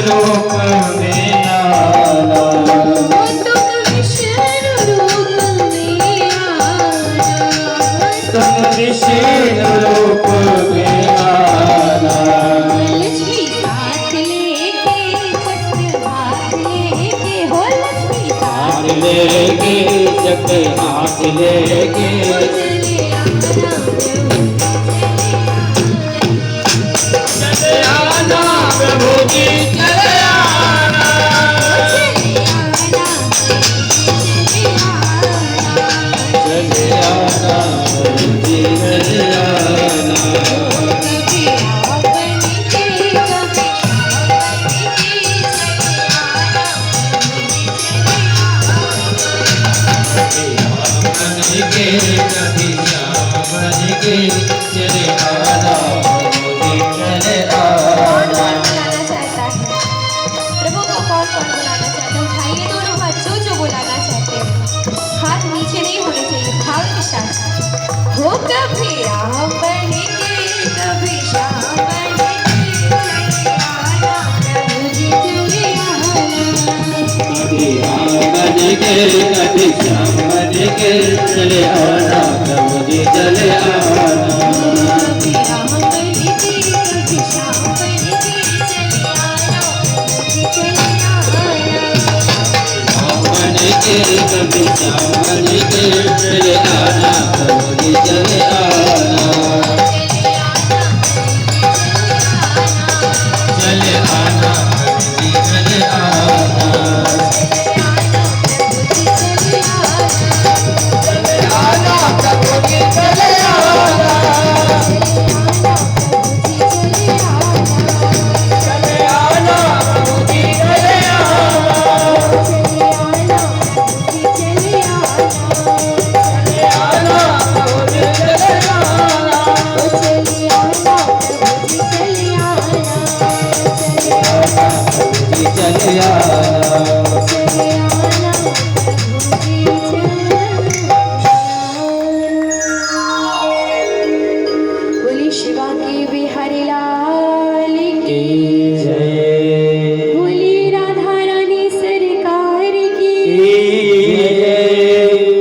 रूप में आना, तुम विष्णु रूप में आना, तुम विष्णु रूप में आना। लक्ष्मी साथ लेके चक्र हाथ लेके, हो लक्ष्मी हाथ लेके चक्र हाथ लेके, चले आना प्रभु जी चले आना, चले आना प्रभु जी चले आना। कभी श्याम बन के चले आना प्रभु जी चले आना। प्रभु को कौन कौन बुलाना चाहता है? उठाइए दोनों हाथ, जो बुलाना चाहते हैं। हाथ नीचे नहीं होने चाहिए, भाव के साथ। हो कभी राम बने के, कभी श्याम बने के, चले आना प्रभु जी चले आना। कभी राम बन के कभी श्याम बन के चले आना प्रभु जी चले आना। कभी राम बने के, कभी श्याम बने के, चले आना प्रभु जी चले आना। राम बन के कभी श्याम बन के चले आना प्रभु जी चले आना। चले आना प्रभु जी चले आना। चले आना प्रभु जी चले आना। चले आना प्रभु जी चले आना। चले आना प्रभु जी चले आना। चले आना। बोली शिवा की बिहारी लाल की जय। बोली राधा रानी सरकार की जय।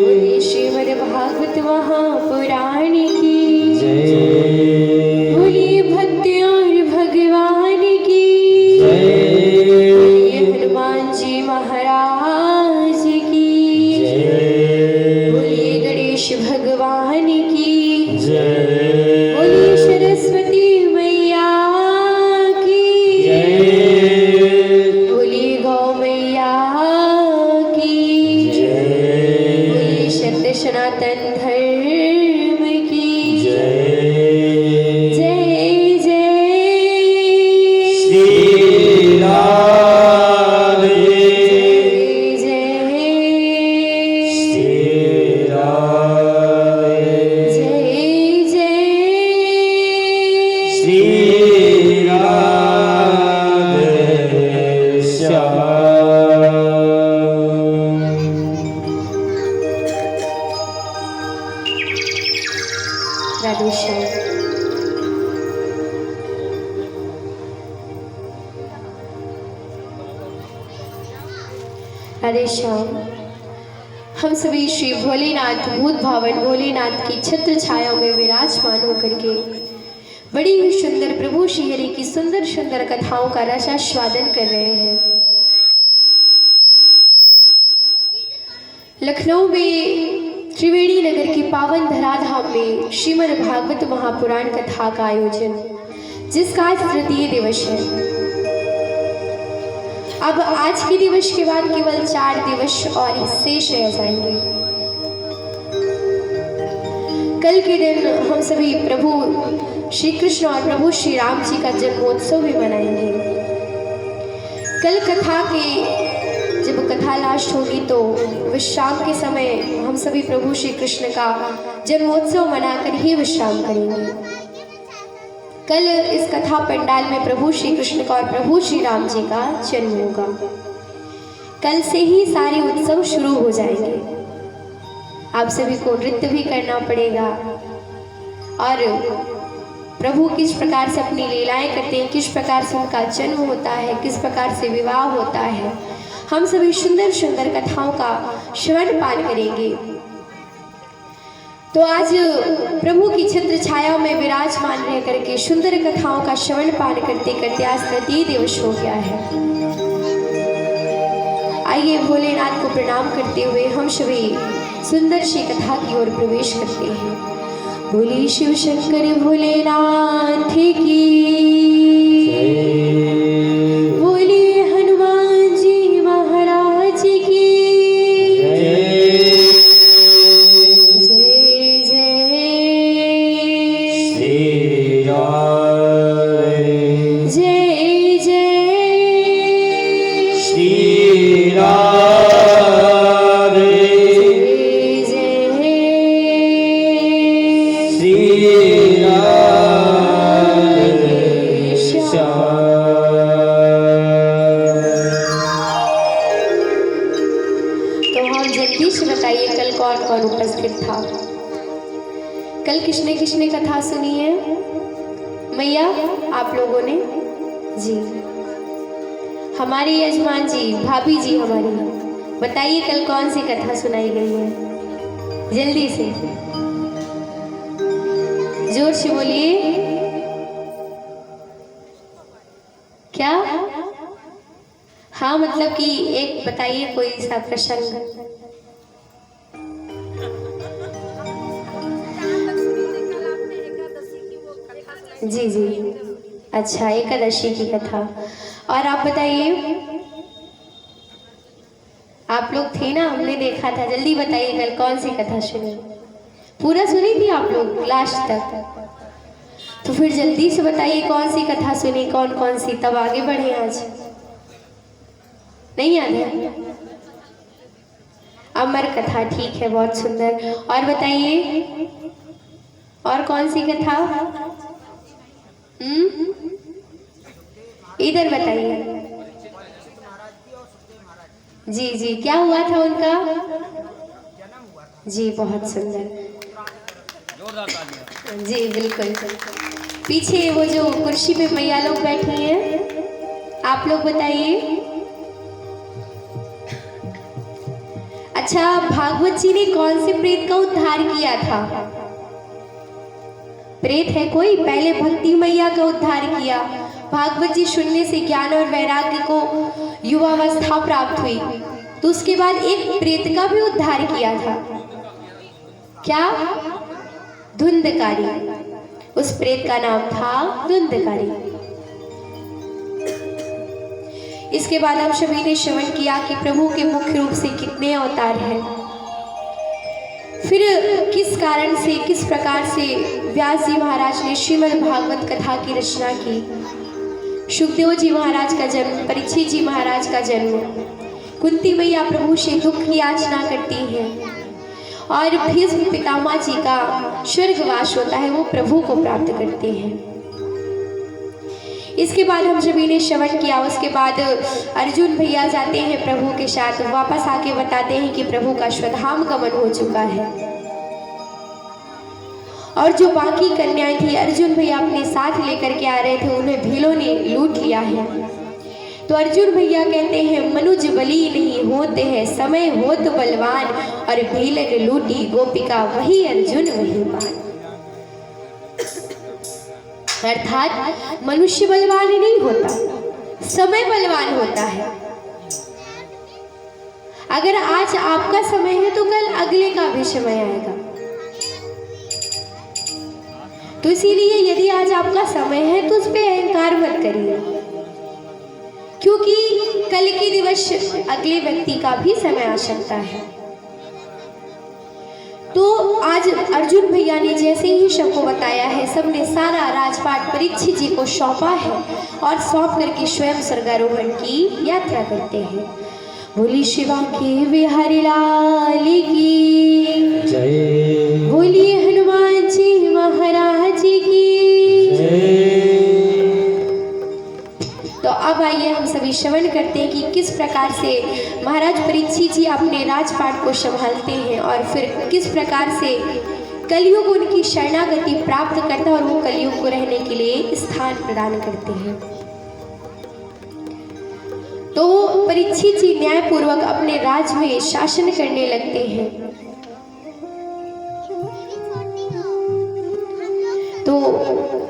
बोली श्रीमद् भागवत महापुराण की जय। बोली भक्ति और भगवान की जय। बोली हनुमान जी महाराज की जय। बोली गणेश भगवान की जय। बोली सरस्वती मैया की जय। बोली गौ मैया की जय। बोली सत्य सनातन धर्म की जय। जय जय श्री राधे। जय श्री राधे। जय जय श्री राधे श्याम। राधे श्याम। राधे श्याम। हम सभी श्री भोलेनाथ भूत भावन भोलेनाथ की छत्र छाया में विराजमान होकर के बड़ी ही सुंदर प्रभु श्री हरि की सुंदर सुंदर कथाओं का रसास्वादन कर रहे हैं। लखनऊ में त्रिवेणी नगर की पावन धराधाम में श्रीमद् भागवत महापुराण कथा का आयोजन, जिसका आज तृतीय दिवस है। अब आज के दिवस के बाद केवल 4 दिवस और शेष रह जाएंगे। कल के दिन हम सभी प्रभु श्री कृष्ण और प्रभु श्री राम जी का जन्मोत्सव भी मनाएंगे। कल कथा के जब कथा लास्ट होगी तो विश्राम के समय हम सभी प्रभु श्री कृष्ण का जन्मोत्सव मनाकर ही विश्राम करेंगे। कल इस कथा पंडाल में प्रभु श्री कृष्ण का और प्रभु श्री राम जी का जन्म होगा। कल से ही सारे उत्सव शुरू हो जाएंगे। आप सभी को नृत्य भी करना पड़ेगा और प्रभु किस प्रकार से अपनी लीलाएं करते हैं, किस प्रकार से उनका जन्म होता है, किस प्रकार से विवाह होता है, हम सभी सुंदर सुंदर कथाओं का श्रवण पान करेंगे। तो आज प्रभु की छत्र छाया में विराजमान रह करके सुंदर कथाओं का श्रवण पान करते करते आज तृतीय दिवस हो गया है। आइए भोलेनाथ को प्रणाम करते हुए हम सभी सुंदर सी कथा की ओर प्रवेश करते हैं। बोले शिव शंकर भोलेनाथ की, बोले हनुमान जी महाराज की, जय जय श्री राम, जय जय श्री राम, उपस्थित था। कल किसने कथा सुनी है? मैया आप लोगों ने जी, हमारे यजमान जी, भाभी जी हमारी, बताइए कल कौन सी कथा सुनाई गई है? जल्दी से जोर से बोलिए। क्या? हाँ, मतलब कि एक बताइए कोई सा प्रसंग। जी जी, अच्छा, एकादशी की कथा। और आप बताइए, आप लोग थे ना, हमने देखा था। जल्दी बताइए कल कौन सी कथा सुनी? पूरा सुनी थी आप लोग लास्ट तक? तो फिर जल्दी से बताइए कौन सी कथा सुनी, कौन कौन सी, तब आगे बढ़े। आज नहीं याद है? अमर कथा, ठीक है, बहुत सुंदर। और बताइए और कौन सी कथा? इधर बताइए। जी जी, क्या हुआ था उनका? जी, बहुत सुंदर, जी बिल्कुल। पीछे वो जो कुर्सी पे मैया लोग बैठी हैं, आप लोग बताइए। अच्छा, भागवत जी ने कौन से प्रेत का उद्धार किया था? प्रेत है कोई? पहले भक्ति मैया का उद्धार किया। भागवत जी सुनने से ज्ञान और वैराग्य को युवावस्था प्राप्त हुई, तो उसके बाद एक प्रेत का भी उद्धार किया था। क्या? धुंधकारी। उस प्रेत का नाम था धुंधकारी। इसके बाद हम सभी ने श्रवण किया कि प्रभु के मुख्य रूप से कितने अवतार हैं, फिर किस कारण से, किस प्रकार से व्यास जी महाराज ने श्रीमद् भागवत कथा की रचना की। सुखदेव जी महाराज का जन्म, परीक्षित जी महाराज का जन्म, कुंती मैया प्रभु से दुख की याचना करती हैं, और भीष्म पितामह जी का स्वर्गवास होता है, वो प्रभु को प्राप्त करते हैं। इसके बाद हम सभी ने श्रवण किया। उसके बाद अर्जुन भैया जाते हैं प्रभु के साथ, वापस आके बताते हैं कि प्रभु का स्वधाम गमन हो चुका है, और जो बाकी कन्याएं थी अर्जुन भैया अपने साथ लेकर के आ रहे थे, उन्हें भीलों ने लूट लिया है। तो अर्जुन भैया कहते हैं, मनुज बली नहीं होते हैं, समय हो तो बलवान, और भीलन लूटी गोपिका, वही अर्जुन वही बाण। अर्थात मनुष्य बलवान नहीं होता, समय बलवान होता है। अगर आज आपका समय है तो कल अगले का भी समय आएगा। तो इसीलिए यदि आज आपका समय है तो उस पर अहंकार मत करिए, क्योंकि कल के दिवस अगले व्यक्ति का भी समय आ सकता है। तो आज अर्जुन भैया ने जैसे ही सबको बताया है, सबने सारा राजपाट परीक्षित जी को सौंपा है, और सौंप करके स्वयं स्वर्गारोहण की यात्रा करते हैं। बोली शिवा के बिहारी लाल की जय, बोलिए हनुमान जी महाराज की जय। तो अब आइए हम सभी श्रवण करते हैं कि किस प्रकार से महाराज परीक्षित जी अपने राजपाट को संभालते हैं, और फिर किस प्रकार से कलयुग उनकी शरणागति प्राप्त करता है और वो कलयुग को रहने के लिए स्थान प्रदान करते हैं। तो परीक्षित जी न्यायपूर्वक अपने राज्य में शासन करने लगते हैं। तो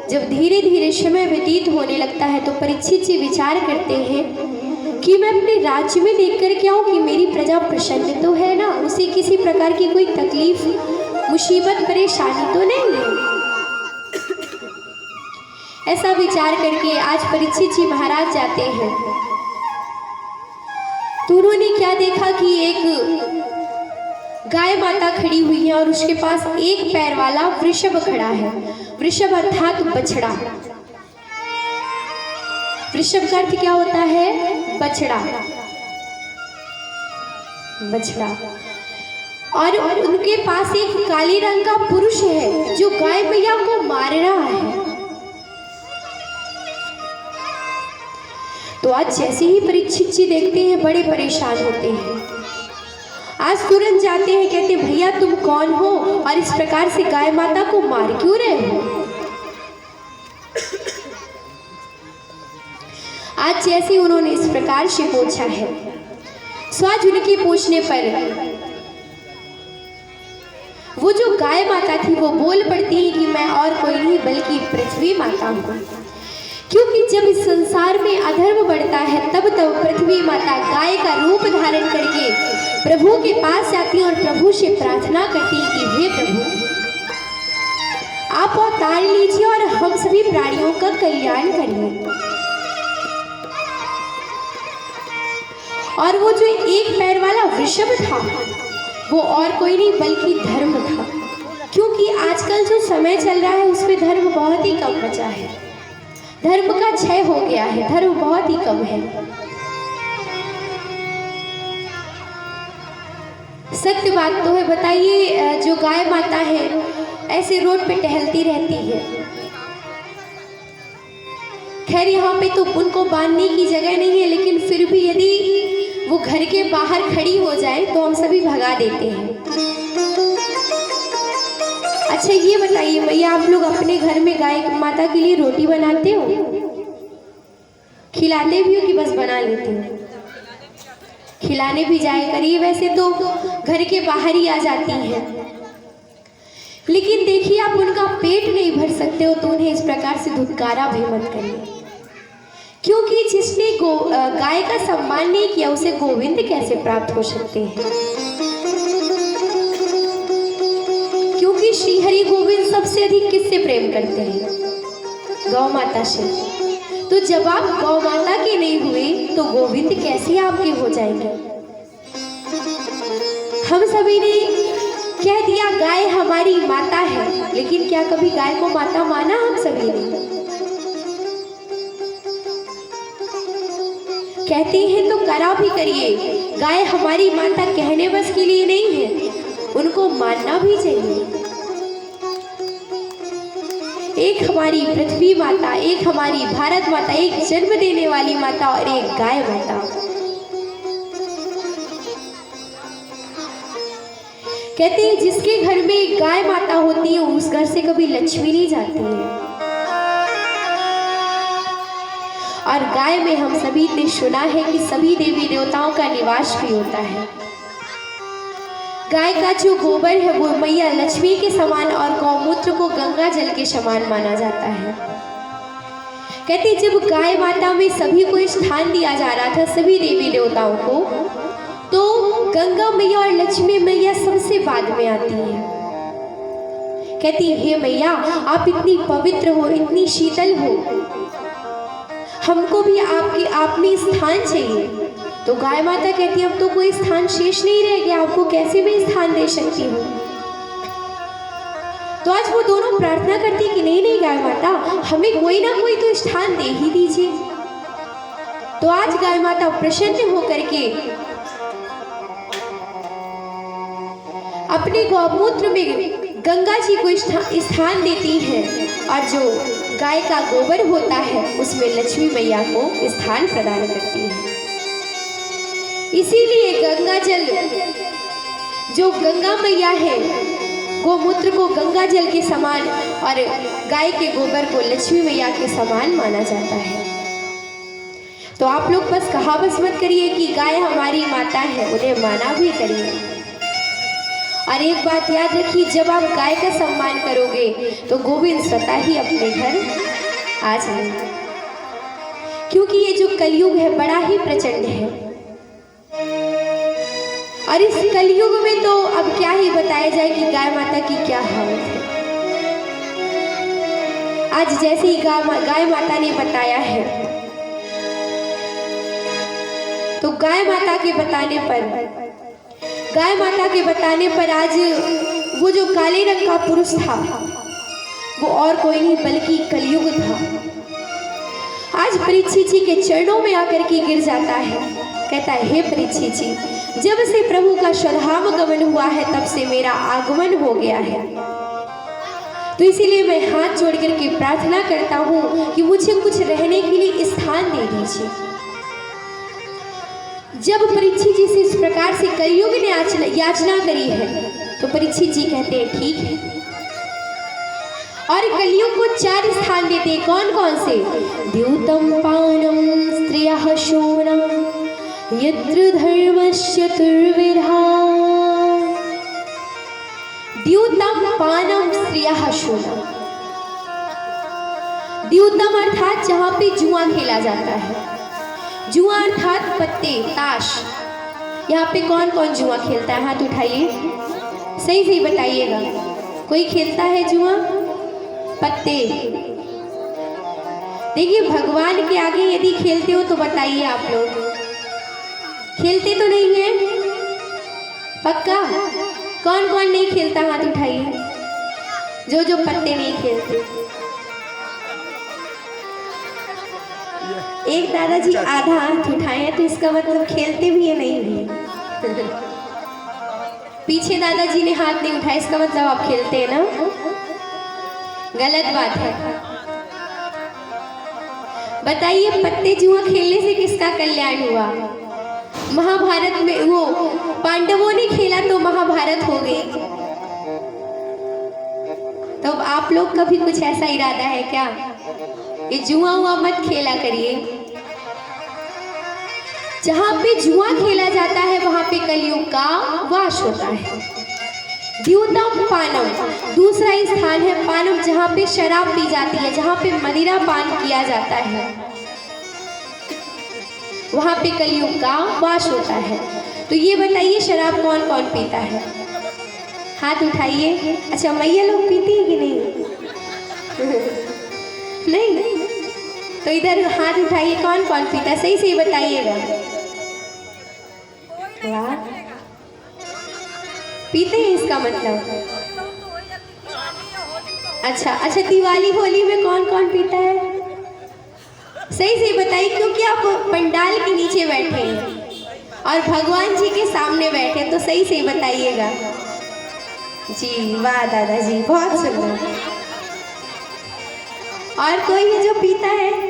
जब धीरे धीरे समय व्यतीत होने लगता है तो परीक्षित जी विचार करते हैं कि मैं अपने राज्य में देख कर क्या हूँ कि मेरी प्रजा प्रसन्न तो है ना, उसे किसी प्रकार की कोई तकलीफ मुसीबत परेशानी तो नहीं है। ऐसा विचार करके आज परीक्षित जी महाराज जाते हैं तो उन्होंने क्या देखा कि एक गाय माता खड़ी हुई है और उसके पास एक पैर वाला वृषभ खड़ा है। वृषभ अर्थात बछड़ा। वृषभ का अर्थ क्या होता है? बछड़ा। बछड़ा। और उनके पास एक काले रंग का पुरुष है जो गाय मैया को मार रहा है। तो आज जैसे ही परीक्षित जी देखते हैं बड़े परेशान होते हैं। आज तुरंत जाते हैं, कहते भैया तुम कौन हो और इस प्रकार से गाय माता को मार क्यों रहे हो? आज जैसे उन्होंने इस प्रकार से पूछा है, स्वाज उनके पूछने पर वो जो गाय माता थी वो बोल पड़ती है कि मैं और कोई नहीं बल्कि पृथ्वी माता हूँ। क्योंकि जब इस संसार में अधर्म बढ़ता है तब तब पृथ्वी माता गाय का रूप धारण करके प्रभु के पास जाती है और प्रभु से प्रार्थना करती है कि हे प्रभु आप अवतार लीजिए और हम सभी प्राणियों का कल्याण करिए। और वो जो एक पैर वाला वृषभ था वो और कोई नहीं बल्कि धर्म था। क्योंकि आजकल जो समय चल रहा है उसमें धर्म बहुत ही कम बचा है। धर्म का क्षय हो गया है, धर्म बहुत ही कम है। सत्य बात तो है। बताइए जो गाय माता है ऐसे रोड पे टहलती रहती है। खैर यहाँ पे तो उनको बांधने की जगह नहीं है, लेकिन फिर भी यदि वो घर के बाहर खड़ी हो जाए तो हम सभी भगा देते हैं। अच्छा ये बताइए भैया, आप लोग अपने घर में गाय माता के लिए रोटी बनाते हो? खिलाते भी हो कि बस बना लेते हो? खिलाने भी जाए करिए। वैसे तो घर के बाहर ही आ जाती हैं, लेकिन देखिए आप उनका पेट नहीं भर सकते हो तो उन्हें इस प्रकार से धुतकारा भी मत करिए। क्योंकि जिसने गाय का सम्मान नहीं किया उसे गोविंद कैसे प्राप्त हो सकते हैं? क्योंकि श्री हरि गोविंद सबसे अधिक किससे प्रेम करते हैं? गौ माता से। तो जब आप गौ माता के नहीं हुए तो गोविंद कैसे आपके हो जाएंगे? हम सभी ने कह दिया गाय हमारी माता है, लेकिन क्या कभी गाय को माता माना हम सभी ने? कहते हैं तो करा भी करिए। गाय हमारी माता कहने बस के लिए नहीं है, उनको मानना भी चाहिए। एक हमारी पृथ्वी माता, एक हमारी भारत माता, एक जन्म देने वाली माता और एक गाय माता। कहते हैं जिसके घर में गाय माता होती है उस घर से कभी लक्ष्मी नहीं जाती है। और गाय में हम सभी ने सुना है कि सभी देवी देवताओं का निवास भी होता है। गाय का जो गोबर है वो मैया लक्ष्मी के समान और गौमूत्र को गंगा जल के समान माना जाता है। कहते जब गाय माता में सभी को स्थान दिया जा रहा था, सभी देवी देवताओं को, तो गंगा मैया और लक्ष्मी मैया सबसे बाद में आती है। कहती हे मैया आप इतनी पवित्र हो, इतनी शीतल हो, हमको भी आप में स्थान चाहिए। तो गाय माता कहती अब तो कोई स्थान शेष नहीं रह गया, आपको कैसे मैं स्थान दे सकती हूँ? तो आज वो दोनों प्रार्थना करती कि नहीं नहीं गाय माता, हमें कोई ना कोई तो स्थान दे ही दीजिए। तो आज गाय माता प्रसन्न होकर के अपने गौमूत्र में गंगा जी को स्थान देती है और जो गाय का गोबर होता है उसमें लक्ष्मी मैया को स्थान प्रदान करती है। इसीलिए गंगा जल जो गंगा मैया है गोमूत्र को गंगा जल के समान और गाय के गोबर को लक्ष्मी मैया के समान माना जाता है। तो आप लोग बस कहावत मत करिए कि गाय हमारी माता है, उन्हें माना भी करिए। और एक बात याद रखिए, जब आप गाय का सम्मान करोगे तो गोविंद स्वतः ही अपने घर आ जाएंगे, क्योंकि ये जो कलयुग है बड़ा ही प्रचंड है। और इस कलयुग में तो अब क्या ही बताया जाए कि गाय माता की क्या हालत है। आज जैसे ही गाय माता ने बताया है, तो गाय माता के बताने पर आज वो जो काले रंग का पुरुष था वो और कोई नहीं बल्कि कलयुग था। आज परीक्षित जी के चरणों में आकर के गिर जाता है, कहता है, हे परीक्षित जी, जब से प्रभु का स्वधाम गमन हुआ है तब से मेरा आगमन हो गया है, तो इसीलिए मैं हाथ जोड़ करके प्रार्थना करता हूँ कि मुझे कुछ रहने के लिए स्थान दे दीजिए। जब परीक्षित जी से इस प्रकार से कलयुग ने याचना करी है तो परीक्षित जी कहते हैं ठीक है, और कलयुग को 4 स्थान देते हैं। कौन कौन से? द्यूतम पानम स्त्रियः शोणम यत्र धर्मश्चतुर्विधा। द्यूतम पानम स्त्रियः शोणम। द्यूतम अर्थात जहाँ पे जुआ खेला जाता है। जुआ अर्थात पत्ते, ताश। यहाँ पे कौन कौन जुआ खेलता है? हाथ उठाइए, सही सही बताइएगा। कोई खेलता है जुआ? पत्ते। देखिए, भगवान के आगे यदि खेलते हो तो बताइए आप लोग। खेलते तो नहीं है? पक्का? कौन कौन नहीं खेलता? हाथ उठाइए, जो पत्ते नहीं खेलते। एक दादाजी आधा हाथ उठाए हैं, तो इसका मतलब खेलते भी है नहीं भी। पीछे दादाजी ने हाथ नहीं उठाया, इसका मतलब आप खेलते हैं ना? गलत बात है। बताइए, पत्ते जुआ खेलने से किसका कल्याण हुआ? महाभारत में वो पांडवों ने खेला तो महाभारत हो गई। तो अब आप लोग का भी कुछ ऐसा इरादा है क्या? ये जुआ हुआ मत खेला करिए। जहाँ पे जुआ खेला जाता है वहाँ पे कलयुग का वास होता है। द्यूतम पानम, दूसरा स्थान है पानम, जहाँ पे शराब पी जाती है, जहाँ पे मदिरा पान किया जाता है, वहाँ पे कलयुग का वास होता है। तो ये बताइए, शराब कौन कौन पीता है? हाथ उठाइए। अच्छा, मैया लोग पीती है कि नहीं? नहीं? तो इधर हाथ उठाइए, कौन कौन पीता है? सही सही बताइएगा। वाह, पीते हैं इसका मतलब। अच्छा, दिवाली होली में कौन कौन पीता है? सही सही बताइए, क्योंकि आप पंडाल के नीचे बैठे हैं और भगवान जी के सामने बैठे, तो सही सही बताइएगा जी। वाह दादाजी, बहुत सुंदर। और कोई है जो पीता है?